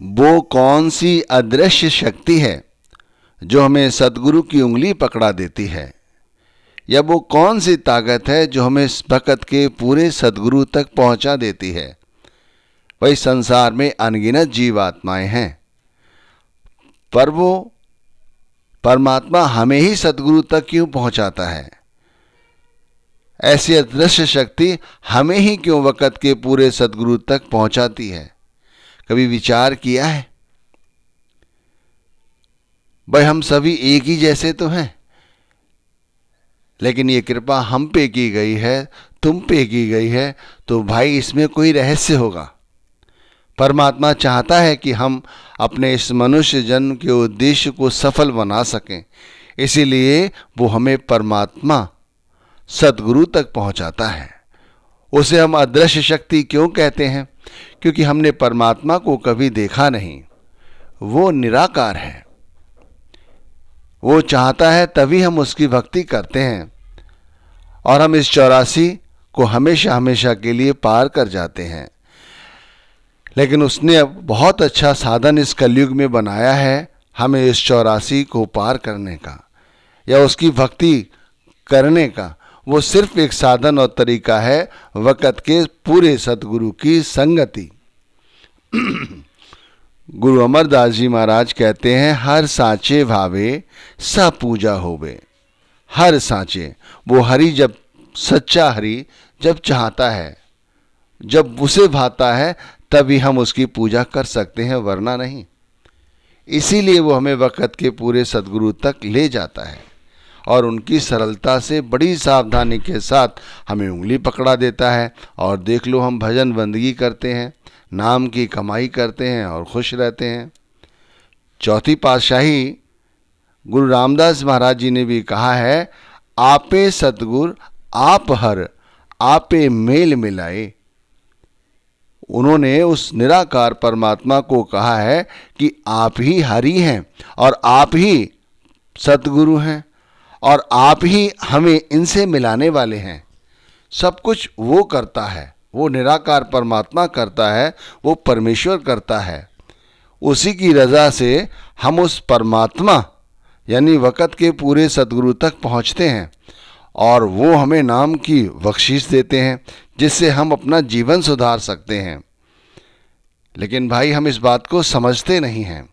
वो कौन सी अदृश्य शक्ति है जो हमें सद्गुरु की उंगली पकड़ा देती है, या वो कौन सी ताकत है जो हमें भक्त के पूरे सद्गुरु तक पहुंचा देती है। वही संसार में अनगिनत जीवात्माएं हैं, पर वो परमात्मा हमें ही सद्गुरु तक क्यों पहुंचाता है? ऐसी अदृश्य शक्ति हमें ही क्यों वक़्त के पूरे सद्गुरु तक पहुंचाती है? कभी विचार किया है? भाई हम सभी एक ही जैसे तो हैं, लेकिन ये कृपा हम पे की गई है, तुम पे की गई है, तो भाई इसमें कोई रहस्य होगा। परमात्मा चाहता है कि हम अपने इस मनुष्य जन्म के उद्देश्य को सफल बना सकें, इसीलिए वो हमें परमात्मा सद्गुरु तक पहुंचाता है। उसे हम अदृश्य शक्ति क्यों कहते हैं? क्योंकि हमने परमात्मा को कभी देखा नहीं। वो निराकार है, वो चाहता है तभी हम उसकी भक्ति करते हैं, और हम इस 84 को हमेशा हमेशा के लिए पार कर जाते हैं। लेकिन उसने अब बहुत अच्छा साधन इस कलयुग में बनाया है हमें इस 84 को पार करने का, या उसकी भक्ति करने का। वो सिर्फ एक साधन और तरीका है, वक़्त के पूरे सतगुरु की संगति। गुरु अमरदास जी महाराज कहते हैं, हर साचे भावे सा पूजा होवे। हर साचे, वो हरि जब सच्चा हरि जब चाहता है, जब उसे भाता है, तभी हम उसकी पूजा कर सकते हैं, वरना नहीं। इसीलिए वो हमें वक़्त के पूरे सद्गुरु तक ले जाता है और उनकी सरलता से बड़ी सावधानी के साथ हमें उंगली पकड़ा देता है। और देख लो, हम भजन बंदगी करते हैं, नाम की कमाई करते हैं और खुश रहते हैं। चौथी पातशाही गुरु रामदास महाराज जी ने भी कहा है, आपे सतगुर आप हर आपे मेल मिलाए। उन्होंने उस निराकार परमात्मा को कहा है कि आप ही हरि हैं और आप ही सतगुरु हैं और आप ही हमें इनसे मिलाने वाले हैं। सब कुछ वो करता है, वो निराकार परमात्मा करता है, वो परमेश्वर करता है। उसी की रज़ा से हम उस परमात्मा यानी वक़्त के पूरे सद्गुरु तक पहुँचते हैं और वो हमें नाम की बख्शीश देते हैं, जिससे हम अपना जीवन सुधार सकते हैं। लेकिन भाई हम इस बात को समझते नहीं हैं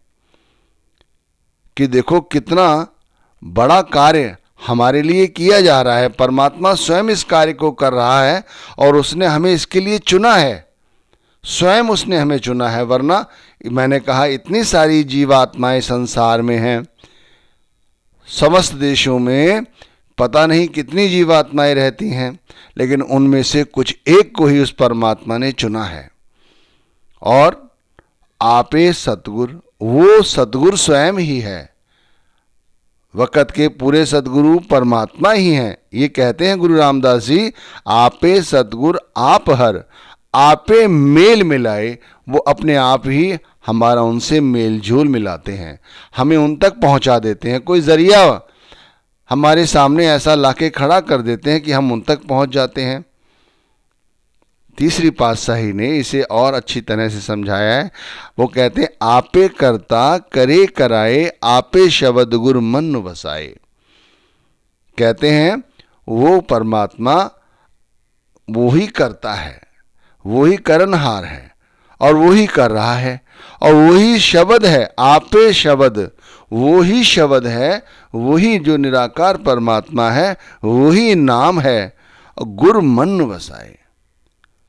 कि देखो कितना बड़ा कार्य हमारे लिए किया जा रहा है। परमात्मा स्वयं इस कार्य को कर रहा है और उसने हमें इसके लिए चुना है, स्वयं उसने हमें चुना है। वरना मैंने कहा, इतनी सारी जीवात्माएं संसार में हैं, समस्त देशों में पता नहीं कितनी जीवात्माएं रहती हैं, लेकिन उनमें से कुछ एक को ही उस परमात्मा ने चुना है। और आपे सतगुर, वो सतगुर स्वयं ही है। वक़्त के पूरे सद्गुरु परमात्मा ही हैं। ये कहते हैं गुरु रामदास जी, आपे सतगुर आप हर आपे मेल मिलाए। वो अपने आप ही हमारा उनसे मेल जोल मिलाते हैं, हमें उन तक पहुंचा देते हैं। कोई जरिया हमारे सामने ऐसा लाके खड़ा कर देते हैं कि हम उन तक पहुंच जाते हैं। तीसरी पातशाही ने इसे और अच्छी तरह से समझाया है। वो कहते हैं, आपे करता करे कराए आपे शब्द गुर मन बसाए। कहते हैं वो परमात्मा वो ही करता है, वो ही करनहार है और वो ही कर रहा है, और वही शब्द है। आपे शब्द, वो ही शब्द है, वही जो निराकार परमात्मा है, वही नाम है। गुर मन बसाए,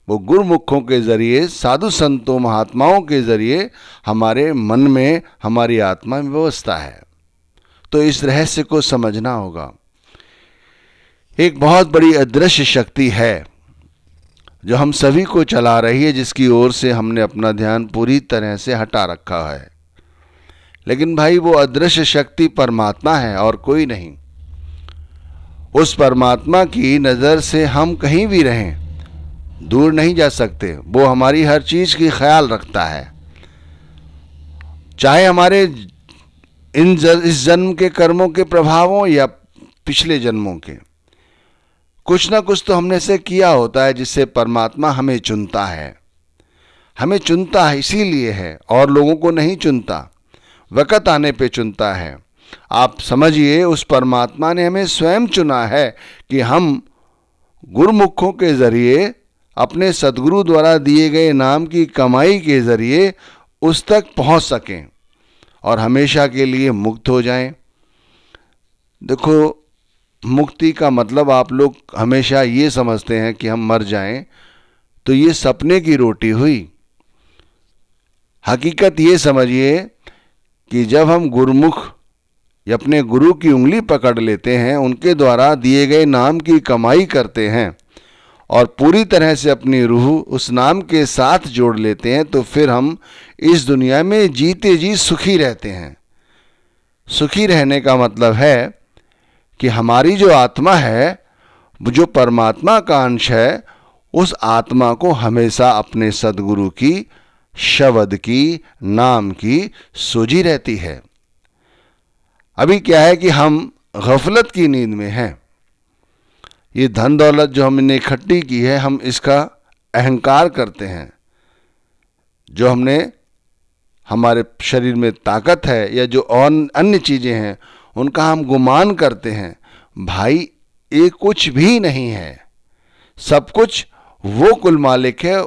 वो गुरुमुखों के जरिए, साधु संतों महात्माओं के जरिए हमारे मन में, हमारी आत्मा में व्यवस्था है। तो इस रहस्य को समझना होगा। एक बहुत बड़ी अदृश्य शक्ति है जो हम सभी को चला रही है, जिसकी ओर से हमने अपना ध्यान पूरी तरह से हटा रखा है। लेकिन भाई वो अदृश्य शक्ति परमात्मा है और कोई नहीं। उस परमात्मा की नज़र से हम कहीं भी रहें, दूर नहीं जा सकते। वो हमारी हर चीज़ की ख्याल रखता है, चाहे हमारे इस जन्म के कर्मों के प्रभावों या पिछले जन्मों के। कुछ ना कुछ तो हमने से किया होता है जिससे परमात्मा हमें चुनता है। हमें चुनता है इसीलिए है, और लोगों को नहीं चुनता, वक़्त आने पे चुनता है। आप समझिए, उस परमात्मा ने हमें स्वयं चुना है कि हम गुरुमुखों के ज़रिए, अपने सद्गुरु द्वारा दिए गए नाम की कमाई के ज़रिए उस तक पहुंच सकें और हमेशा के लिए मुक्त हो जाएं। देखो, मुक्ति का मतलब आप लोग हमेशा ये समझते हैं कि हम मर जाएं, तो ये सपने की रोटी हुई। हकीकत ये समझिए कि जब हम गुरुमुख या अपने गुरु की उंगली पकड़ लेते हैं, उनके द्वारा दिए गए नाम की कमाई करते हैं और पूरी तरह से अपनी रूह उस नाम के साथ जोड़ लेते हैं, तो फिर हम इस दुनिया में जीते जी सुखी रहते हैं। सुखी रहने का मतलब है कि हमारी जो आत्मा है, जो परमात्मा का अंश है, उस आत्मा को हमेशा अपने सद्गुरु की, शब्द की, नाम की सूझी रहती है। अभी क्या है कि हम गफलत की नींद में हैं। ये धन दौलत जो हमने इकट्ठी की है, हम इसका अहंकार करते हैं। जो हमने, हमारे शरीर में ताकत है या जो और अन्य चीज़ें हैं, उनका हम गुमान करते हैं। भाई, ये कुछ भी नहीं है। सब कुछ वो कुल मालिक है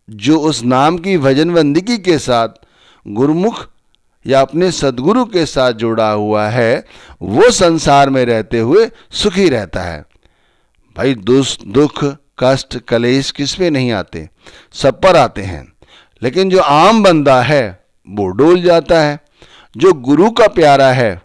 जो उस नाम की भजनबंदगी के साथ गुरुमुख या अपने सद्गुरु के साथ जुड़ा हुआ है, वो संसार में रहते हुए सुखी रहता है। भाई, दुख, कष्ट, कलेश किस पे नहीं आते? सब पर आते हैं। लेकिन जो आम बंदा है वो डोल जाता है। जो गुरु का प्यारा है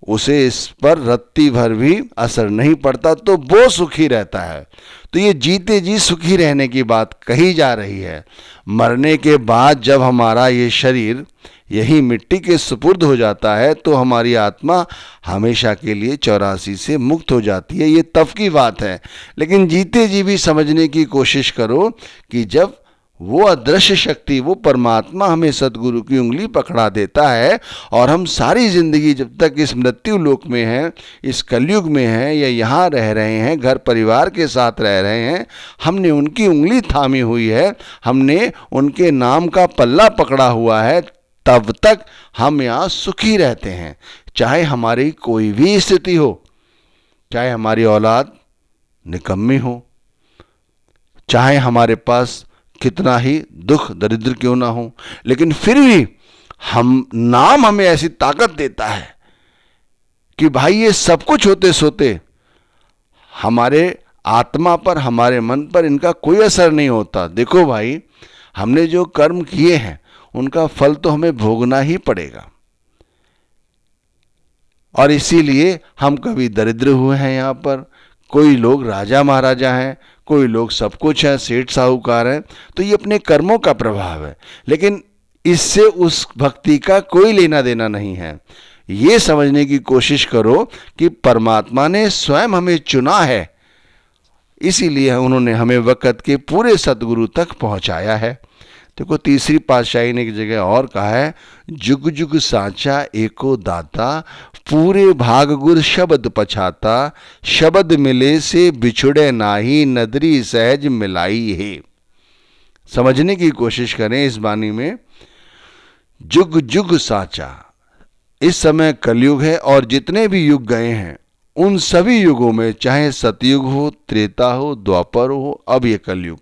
उसे इस पर रत्ती भर भी असर नहीं पड़ता, तो वो सुखी रहता है। तो ये जीते जी सुखी रहने की बात कही जा रही है। मरने के बाद जब हमारा ये शरीर यही मिट्टी के सुपुर्द हो जाता है, तो हमारी आत्मा हमेशा के लिए 84 से मुक्त हो जाती है। ये तब की बात है। लेकिन जीते जी भी समझने की कोशिश करो कि जब वो अदृश्य शक्ति, वो परमात्मा हमें सद्गुरु की उंगली पकड़ा देता है और हम सारी जिंदगी जब तक इस मृत्यु लोक में हैं, इस कलयुग में हैं या यहाँ रह रहे हैं, घर परिवार के साथ रह रहे हैं, हमने उनकी उंगली थामी हुई है, हमने उनके नाम का पल्ला पकड़ा हुआ है, तब तक हम यहाँ सुखी रहते हैं। चाहे हमारी कोई भी स्थिति हो, चाहे हमारी औलाद निकम्मी हो, चाहे हमारे पास कितना ही दुख दरिद्र क्यों ना हो, लेकिन फिर भी नाम हमें ऐसी ताकत देता है कि भाई, ये सब कुछ होते सोते हमारे आत्मा पर, हमारे मन पर इनका कोई असर नहीं होता। देखो भाई, हमने जो कर्म किए हैं उनका फल तो हमें भोगना ही पड़ेगा, और इसीलिए हम कभी दरिद्र हुए हैं यहाँ पर, कोई लोग राजा महाराजा हैं, कोई लोग सब कुछ है, सेठ साहूकार हैं। तो ये अपने कर्मों का प्रभाव है, लेकिन इससे उस भक्ति का कोई लेना देना नहीं है। ये समझने की कोशिश करो कि परमात्मा ने स्वयं हमें चुना है, इसीलिए उन्होंने हमें वक़्त के पूरे सद्गुरु तक पहुंचाया है। देखो, तीसरी पातशाही ने एक जगह और कहा है, जुग जुग साचा एको दाता, पूरे भाग गुर शब्द पछाता, शब्द मिले से बिछुड़े नाही, नदरी सहज मिलाई है। समझने की कोशिश करें इस वाणी में। जुग जुग साचा, इस समय कलयुग है, और जितने भी युग गए हैं उन सभी युगों में, चाहे सतयुग हो, त्रेता हो, द्वापर हो, अब ये कलयुग,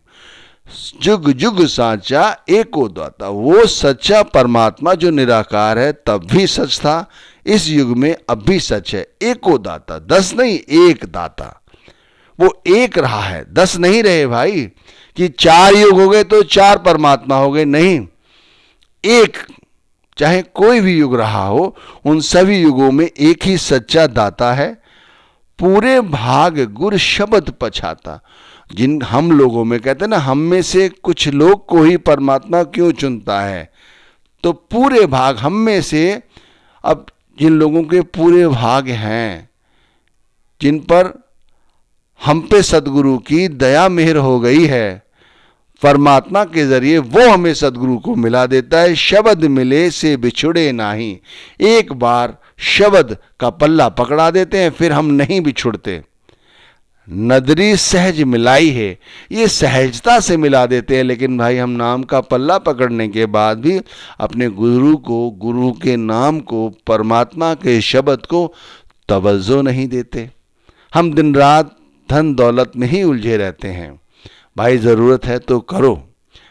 जुग जुग साचा एको दाता, वो सच्चा परमात्मा जो निराकार है तब भी सच था, इस युग में अब भी सच है। एको दाता, 10 नहीं, एक दाता, वो एक रहा है, 10 नहीं रहे भाई कि 4 युग हो गए तो 4 परमात्मा हो गए, नहीं, एक, चाहे कोई भी युग रहा हो, उन सभी युगों में एक ही सच्चा दाता है। पूरे भाग गुर शब्द पछाता, जिन हम लोगों में कहते हैं ना, हम में से कुछ लोग को ही परमात्मा क्यों चुनता है, तो पूरे भाग हम में से, अब जिन लोगों के पूरे भाग हैं, जिन पर हम पे सद्गुरु की दया मेहर हो गई है, परमात्मा के जरिए वो हमें सद्गुरु को मिला देता है। शब्द मिले से बिछुड़े नाही, एक बार शब्द का पल्ला पकड़ा देते हैं, फिर हम नहीं बिछुड़ते। नदरी सहज मिलाई है, ये सहजता से मिला देते हैं। लेकिन भाई हम नाम का पल्ला पकड़ने के बाद भी अपने गुरु को, गुरु के नाम को, परमात्मा के शब्द को तवज्जो नहीं देते। हम दिन रात धन दौलत में ही उलझे रहते हैं। भाई ज़रूरत है तो करो,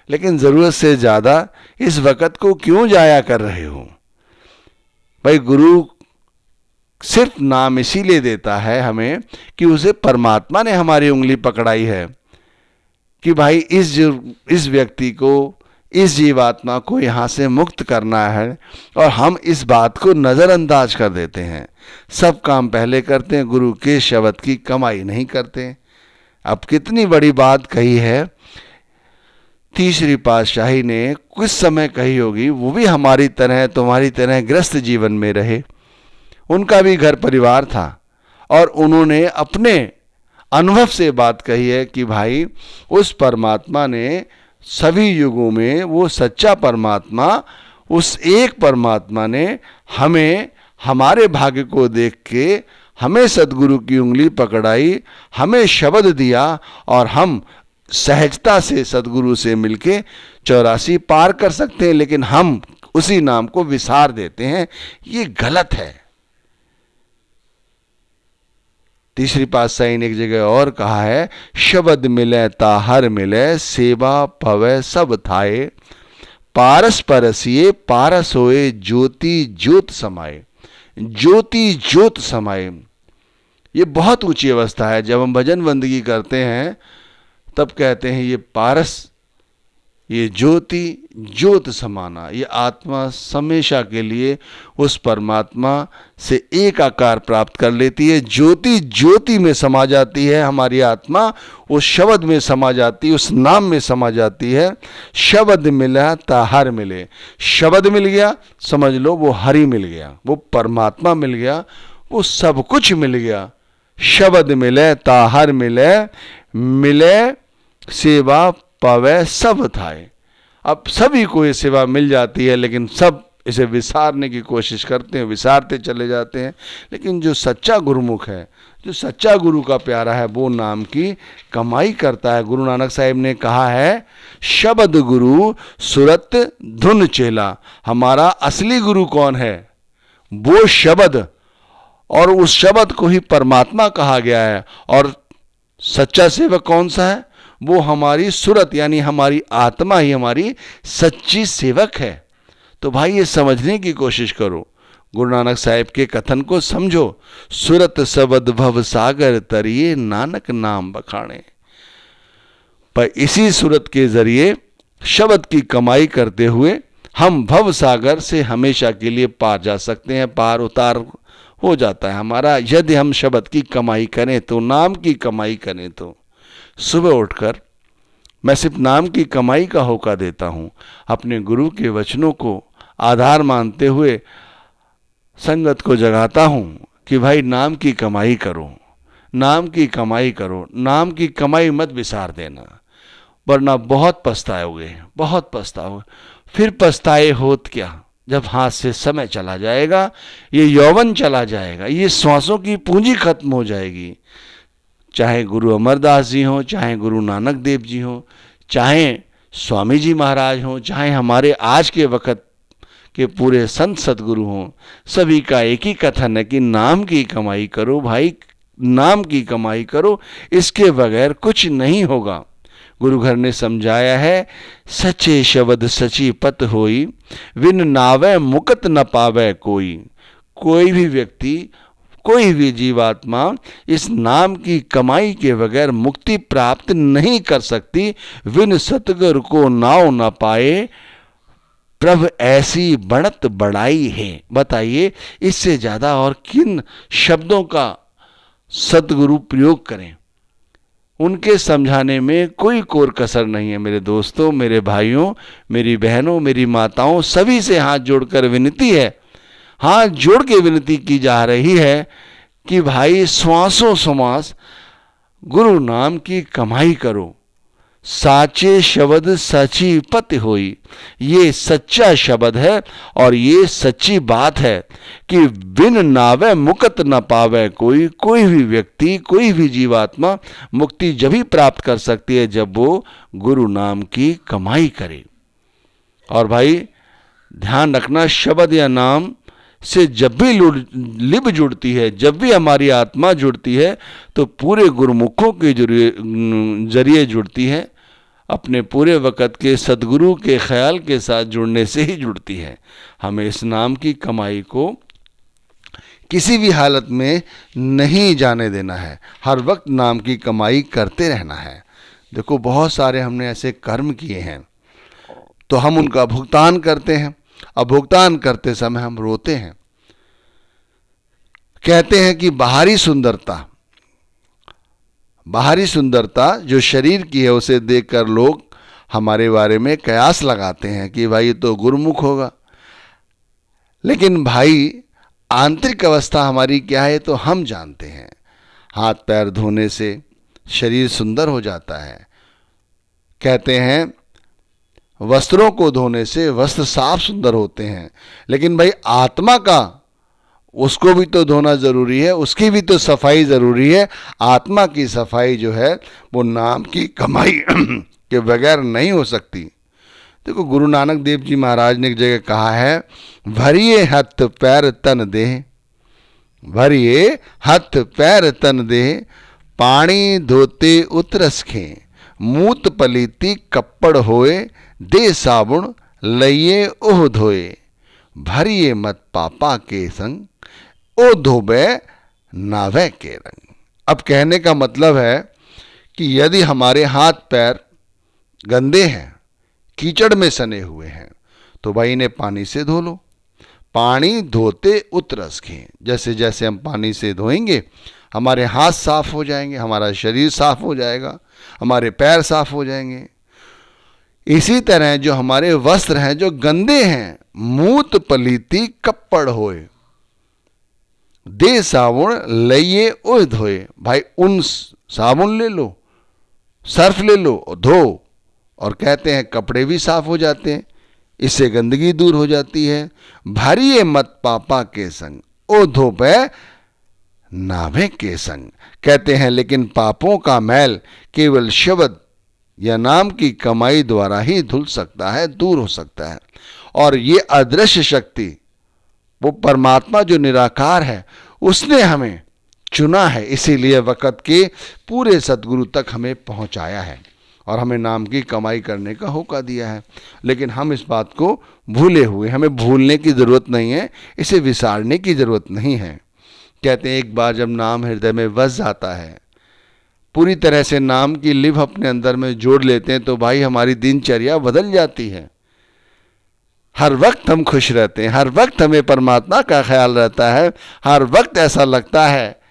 लेकिन ज़रूरत से ज़्यादा इस वक़्त को क्यों जाया कर रहे हो? भाई गुरु सिर्फ नाम इसीलिए देता है हमें कि उसे परमात्मा ने हमारी उंगली पकड़ाई है कि भाई इस व्यक्ति को, इस जीवात्मा को यहाँ से मुक्त करना है, और हम इस बात को नज़रअंदाज कर देते हैं। सब काम पहले करते हैं, गुरु के शब्द की कमाई नहीं करते। अब कितनी बड़ी बात कही है तीसरी पातशाही ने, कुछ समय कही होगी, वो भी हमारी तरह, तुम्हारी तरह ग्रस्त जीवन में रहे। उनका भी घर परिवार था और उन्होंने अपने अनुभव से बात कही है कि भाई उस परमात्मा ने सभी युगों में, वो सच्चा परमात्मा, उस एक परमात्मा ने हमें, हमारे भाग्य को देख के हमें सद्गुरु की उंगली पकड़ाई, हमें शब्द दिया, और हम सहजता से सद्गुरु से मिलके 84 पार कर सकते हैं। लेकिन हम उसी नाम को विसार देते हैं, ये गलत है। तीसरी पातशाही ने एक जगह और कहा है, शब्द मिले ताहर मिले, सेवा पवे सब थाए, पारस परसिए पारस होए, ज्योति ज्योत समाए। ज्योति ज्योत समाए, ये बहुत ऊंची अवस्था है। जब हम भजन बंदगी करते हैं तब कहते हैं ये पारस, ये ज्योति ज्योत समाना, ये आत्मा हमेशा के लिए उस परमात्मा से एक आकार प्राप्त कर लेती है। ज्योति ज्योति में समा जाती है हमारी आत्मा, उस शब्द में समा जाती है, उस नाम में समा जाती है। शब्द मिला ताहर मिले, शब्द मिल गया, समझ लो वो हरि मिल गया, वो परमात्मा मिल गया, वो सब कुछ मिल गया। शब्द मिले ताहर मिले, मिले सेवा पावे सब थाए। अब सभी को ये सेवा मिल जाती है, लेकिन सब इसे विसारने की कोशिश करते हैं, विसारते चले जाते हैं। लेकिन जो सच्चा गुरुमुख है, जो सच्चा गुरु का प्यारा है, वो नाम की कमाई करता है। गुरु नानक साहिब ने कहा है, शब्द गुरु सुरत धुन चेला। हमारा असली गुरु कौन है? वो शब्द, और उस शब्द को ही परमात्मा कहा गया है। और सच्चा सेवक कौन सा है? वो हमारी सुरत, यानी हमारी आत्मा ही हमारी सच्ची सेवक है। तो भाई ये समझने की कोशिश करो, गुरु नानक साहिब के कथन को समझो। सुरत सबद भव सागर तरिए, नानक नाम बखाने। पर इसी सुरत के जरिए शब्द की कमाई करते हुए हम भव सागर से हमेशा के लिए पार जा सकते हैं। पार उतार हो जाता है हमारा, यदि हम शब्द की कमाई करें तो, नाम की कमाई करें तो। सुबह उठकर मैं सिर्फ नाम की कमाई का होका देता हूँ, अपने गुरु के वचनों को आधार मानते हुए संगत को जगाता हूँ कि भाई नाम की कमाई करो, नाम की कमाई करो, नाम की कमाई मत विसार देना, वरना बहुत पछताओगे, बहुत पछताओगे। फिर पछताए होत क्या, जब हाथ से समय चला जाएगा, ये यौवन चला जाएगा, ये श्वासों की पूंजी खत्म हो जाएगी। चाहे गुरु अमरदास जी हों, चाहे गुरु नानक देव जी हों, चाहे स्वामी जी महाराज हों, चाहे हमारे आज के वक़्त के पूरे संत सतगुरु हों, सभी का एक ही कथन है कि नाम की कमाई करो भाई, नाम की कमाई करो, इसके बगैर कुछ नहीं होगा। गुरु घर ने समझाया है, सच्चे शब्द सची पत होई, विन नावे मुकत न पावे कोई। कोई भी व्यक्ति, कोई भी जीवात्मा इस नाम की कमाई के बगैर मुक्ति प्राप्त नहीं कर सकती। विन सतगुरु को नाव न पाए, प्रभ ऐसी बढ़त बढ़ाई है। बताइए इससे ज़्यादा और किन शब्दों का सतगुरु प्रयोग करें? उनके समझाने में कोई कोर कसर नहीं है। मेरे दोस्तों, मेरे भाइयों, मेरी बहनों, मेरी माताओं, सभी से हाथ जोड़कर विनती है, हाथ जोड़ के विनती की जा रही है कि भाई श्वासों श्वास गुरु नाम की कमाई करो। साचे शब्द सची पति होई। ये सच्चा शब्द है और ये सच्ची बात है कि बिन नावे मुक्त न पावे कोई। कोई भी व्यक्ति, कोई भी जीवात्मा मुक्ति जब ही प्राप्त कर सकती है जब वो गुरु नाम की कमाई करे। और भाई ध्यान रखना, शब्द या नाम से जब भी लिब जुड़ती है, जब भी हमारी आत्मा जुड़ती है, तो पूरे गुरुमुखों के जरिए जुड़ती है, अपने पूरे वक़्त के सदगुरु के ख्याल के साथ जुड़ने से ही जुड़ती है। हमें इस नाम की कमाई को किसी भी हालत में नहीं जाने देना है, हर वक्त नाम की कमाई करते रहना है। देखो, बहुत सारे हमने ऐसे कर्म किए हैं तो हम उनका भुगतान करते हैं। अब भुगतान करते समय हम रोते हैं, कहते हैं कि बाहरी सुंदरता जो शरीर की है उसे देखकर लोग हमारे बारे में कयास लगाते हैं कि भाई ये तो गुरुमुख होगा। लेकिन भाई आंतरिक अवस्था हमारी क्या है तो हम जानते हैं। हाथ पैर धोने से शरीर सुंदर हो जाता है। कहते हैं वस्त्रों को धोने से वस्त्र साफ सुंदर होते हैं। लेकिन भाई आत्मा का, उसको भी तो धोना ज़रूरी है, उसकी भी तो सफाई ज़रूरी है। आत्मा की सफाई जो है वो नाम की कमाई के बगैर नहीं हो सकती। देखो, गुरु नानक देव जी महाराज ने एक जगह कहा है, भरिए हथ पैर तन देह, भरिए हथ पैर तन देह, पानी धोते उतरस खे, मूत पलीती कप्पड़ होए, दे साबुन लइये ओह धोए, भरिए मत पापा के संग, ओ धोबे नावे के रंग। अब कहने का मतलब है कि यदि हमारे हाथ पैर गंदे हैं, कीचड़ में सने हुए हैं, तो भाई इन्हें पानी से धो लो। पानी धोते उतरस खे, जैसे जैसे हम पानी से धोएंगे हमारे हाथ साफ हो जाएंगे, हमारा शरीर साफ हो जाएगा, हमारे पैर साफ हो जाएंगे। इसी तरह जो हमारे वस्त्र हैं जो गंदे हैं, मूत पलीती कप्पड़ होए, दे साबुन लइये ओए धोए, भाई उन साबुन ले लो, सर्फ ले लो और धो। और कहते हैं कपड़े भी साफ हो जाते हैं, इससे गंदगी दूर हो जाती है। भरिए मत पापा के संग, ओ धोबे नाभे के संग। कहते हैं लेकिन पापों का मैल केवल शब्द या नाम की कमाई द्वारा ही धुल सकता है, दूर हो सकता है। और ये अदृश्य शक्ति, वो परमात्मा जो निराकार है, उसने हमें चुना है, इसीलिए वक़्त के पूरे सद्गुरु तक हमें पहुंचाया है और हमें नाम की कमाई करने का होका दिया है। लेकिन हम इस बात को भूले हुए, हमें भूलने की ज़रूरत नहीं है, इसे विसारने की ज़रूरत नहीं है। कहते हैं एक बार जब नाम हृदय में बस जाता है, पूरी तरह से नाम की लिव अपने अंदर में जोड़ लेते हैं, तो भाई हमारी दिनचर्या बदल जाती है। हर वक्त हम खुश रहते हैं, हर वक्त हमें परमात्मा का ख्याल रहता है, हर वक्त ऐसा लगता है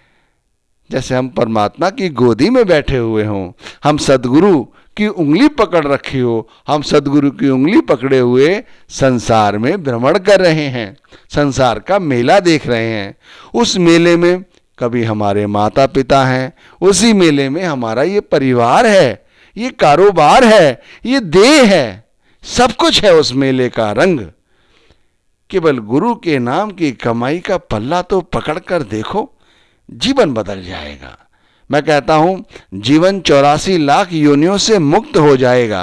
जैसे हम परमात्मा की गोदी में बैठे हुए हों, हम सद्गुरु की उंगली पकड़ रखी हो, हम सद्गुरु की उंगली पकड़े हुए संसार में भ्रमण कर रहे हैं, संसार का मेला देख रहे हैं। उस मेले में कभी हमारे माता पिता हैं, उसी मेले में हमारा ये परिवार है, ये कारोबार है, ये देह है, सब कुछ है उस मेले का रंग। केवल गुरु के नाम की कमाई का पल्ला तो पकड़ कर देखो, जीवन बदल जाएगा। मैं कहता हूं जीवन 84 लाख योनियों से मुक्त हो जाएगा।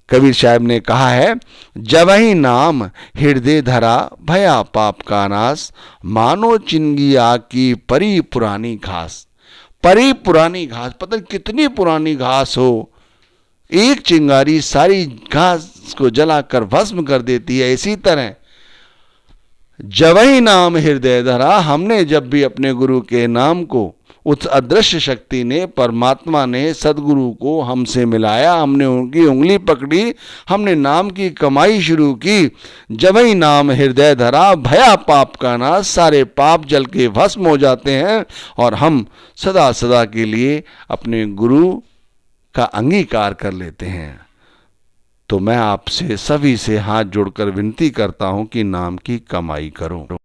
कबीर साहब ने कहा है, जबहि नाम हृदय धरा भया पाप का नाश, मानो चिंगी आग की परी पुरानी घास। परी पुरानी घास, पता नहीं कितनी पुरानी घास हो, एक चिंगारी सारी घास को जलाकर भस्म कर देती है। इसी तरह जबहि नाम हृदय धरा, हमने जब भी अपने गुरु के नाम को, उस अदृश्य शक्ति ने, परमात्मा ने, सदगुरु को हमसे मिलाया, हमने उनकी उंगली पकड़ी, हमने नाम की कमाई शुरू की। जबहि नाम हृदय धरा भया पाप का नाश, सारे पाप जल के भस्म हो जाते हैं और हम सदा सदा के लिए अपने गुरु का अंगीकार कर लेते हैं। तो मैं आपसे सभी से हाथ जोड़कर विनती करता हूं कि नाम की कमाई करो।